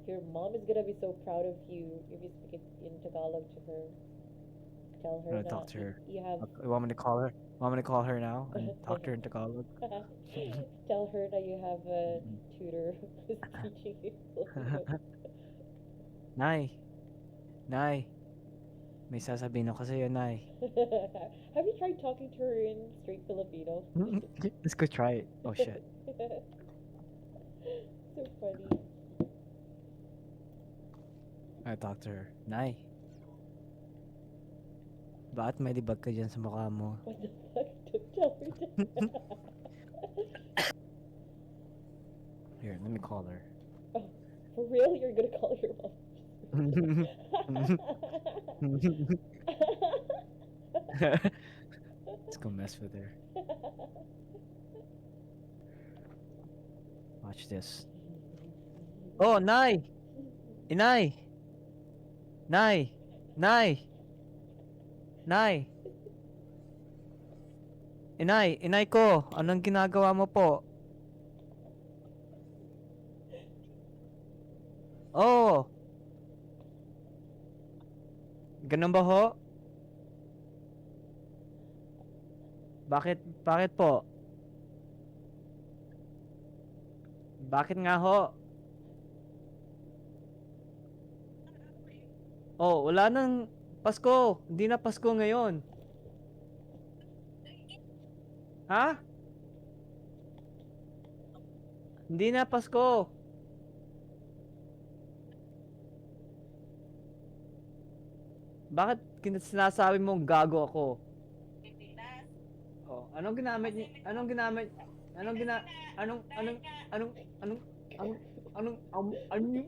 Your mom is gonna be so proud of you if you speak it in Tagalog to her. Tell I'm her gonna talk that to her. you have. You want me to call her? Want me to call her now and talk to her in Tagalog? Tell her that you have a Mm. tutor who's teaching you Filipino. Nay, Nay, may sasabihin ako sa'yo, Nay. Have you tried talking to her in straight Filipino? Let's go try it. Oh shit. So funny. I talk to her. Nay, bakit may libag ka dyan sa mukha mo? What the fuck? Don't tell her that. Here, let me call her. Oh, for real? You're gonna call your mom? Let's go mess with her. Watch this. Oh, Nay! Inay! Nay! Nay! Nay! Inay! Inay ko! Anong ginagawa mo po? Oh! Ganun ba ho? Bakit? Bakit po? Bakit nga ho? Oh, wala nang Pasko. Hindi na Pasko ngayon. Ha? Hindi na Pasko. Bakit sinasabi mong gago ako? Oh, anong ginamit ni anong ginamit anong gina anong anong anong anong anong anong anong